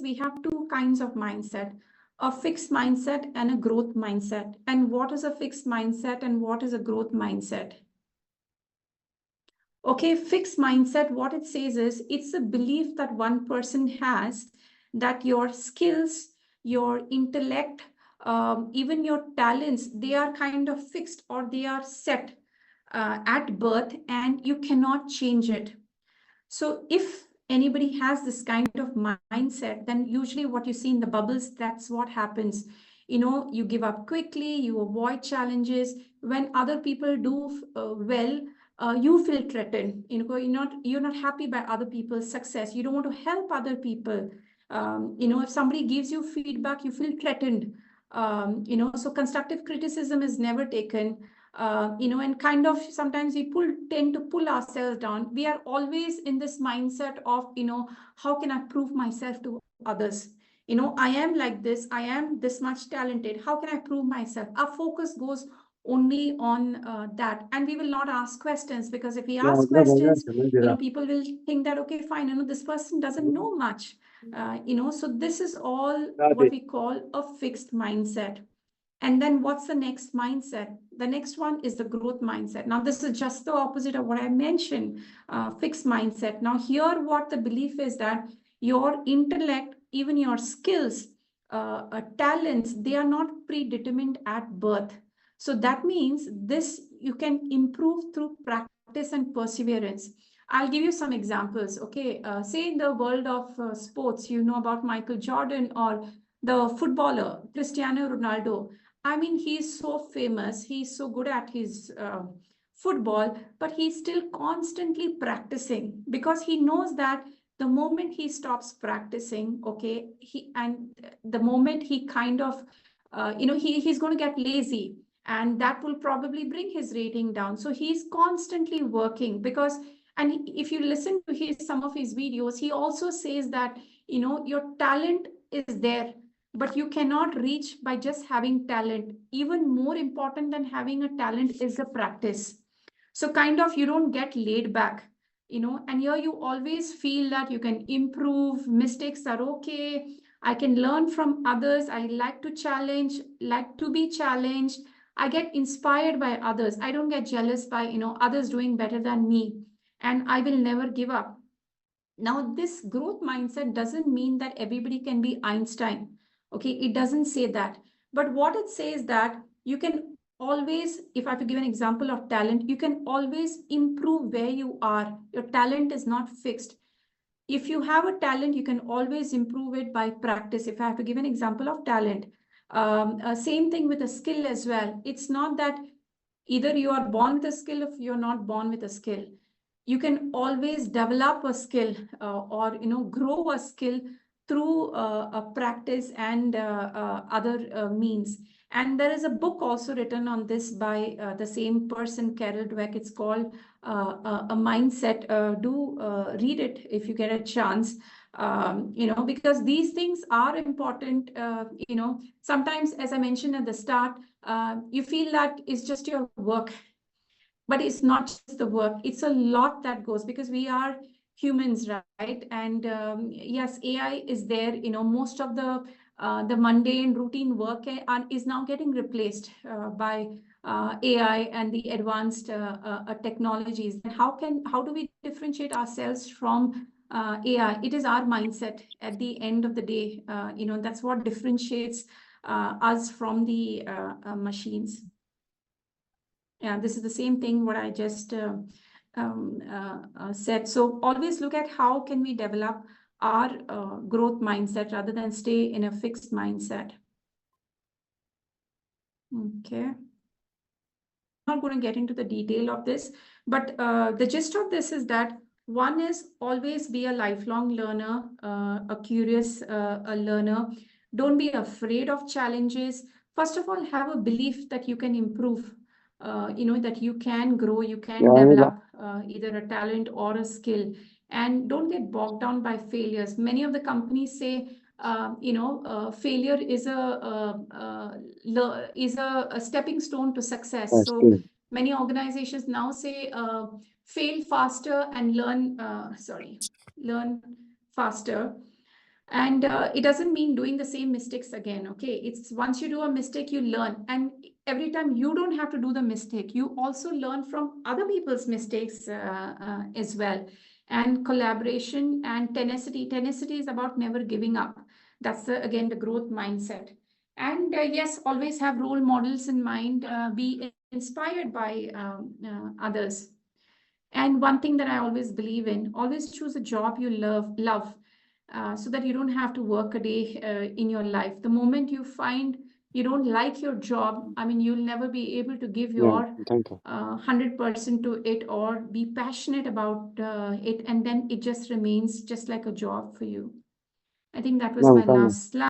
we have two kinds of mindset, a fixed mindset and a growth mindset. And what is a fixed mindset and what is a growth mindset? Okay, fixed mindset, what it says is it's a belief that one person has that your skills, your intellect, even your talents, they are kind of fixed or they are set at birth and you cannot change it. So if anybody has this kind of mindset, then usually what you see in the bubbles, that's what happens. You give up quickly, you avoid challenges. When other people do well, you feel threatened. You're not happy by other people's success. You don't want to help other people. If somebody gives you feedback, you feel threatened. So constructive criticism is never taken. And kind of sometimes we tend to pull ourselves down. We are always in this mindset of, how can I prove myself to others? I am like this, I am this much talented. How can I prove myself? Our focus goes only on that. And we will not ask questions, because if we ask questions, people will think that, okay, fine, this person doesn't know much. So this is all what we call a fixed mindset. And then what's the next mindset? The next one is the growth mindset. Now, this is just the opposite of what I mentioned, fixed mindset. Now, here, what the belief is that your intellect, even your skills, talents, they are not predetermined at birth. So that means this you can improve through practice and perseverance. I'll give you some examples. Okay, say in the world of sports, you know about Michael Jordan or the footballer Cristiano Ronaldo. I mean, he's so famous. He's so good at his football, but he's still constantly practicing because he knows that the moment he stops practicing, okay, the moment he kind of, he's going to get lazy, and that will probably bring his rating down. So he's constantly working because, and if you listen to some of his videos, he also says that, your talent is there, but you cannot reach by just having talent. Even more important than having a talent is the practice. So kind of you don't get laid back, and here you always feel that you can improve, mistakes are okay, I can learn from others, I like to challenge, like to be challenged, I get inspired by others, I don't get jealous by others doing better than me, and I will never give up. Now, this growth mindset doesn't mean that everybody can be Einstein. Okay, it doesn't say that. But what it says that you can always, if I have to give an example of talent, you can always improve where you are. Your talent is not fixed. If you have a talent, you can always improve it by practice. If I have to give an example of talent, same thing with a skill as well. It's not that either you are born with a skill or you're not born with a skill. You can always develop a skill or grow a skill through a practice and other means. And there is a book also written on this by the same person, Carol Dweck. It's called A Mindset. Do read it if you get a chance. Because these things are important. Sometimes, as I mentioned at the start, you feel that it's just your work, but it's not just the work. It's a lot that goes, because we are humans, right? And yes, AI is there. Most of the mundane routine work is now getting replaced by AI and the advanced technologies. And how do we differentiate ourselves from AI? It is our mindset at the end of the day. That's what differentiates us from the machines. Yeah, this is the same thing what I just said. So always look at how can we develop our growth mindset rather than stay in a fixed mindset. Okay. I'm not going to get into the detail of this, but the gist of this is that one is always be a lifelong learner, a curious a learner. Don't be afraid of challenges. First of all, have a belief that you can improve, that you can grow, you can develop either a talent or a skill. And don't get bogged down by failures. Many of the companies say, failure is a stepping stone to success. So many organizations now say, fail faster and learn faster. And it doesn't mean doing the same mistakes again. Okay, it's once you do a mistake, you learn, and every time you don't have to do the mistake, you also learn from other people's mistakes as well. And collaboration and tenacity is about never giving up. That's again the growth mindset. And yes, always have role models in mind. Be inspired by others. And one thing that I always believe in, always choose a job you love, so that you don't have to work a day in your life. The moment you find you don't like your job, I mean, you'll never be able to give Yeah, your danke. 100% to it or be passionate about it, and then it just remains just like a job for you. I think that was Ja, my danke. last slide.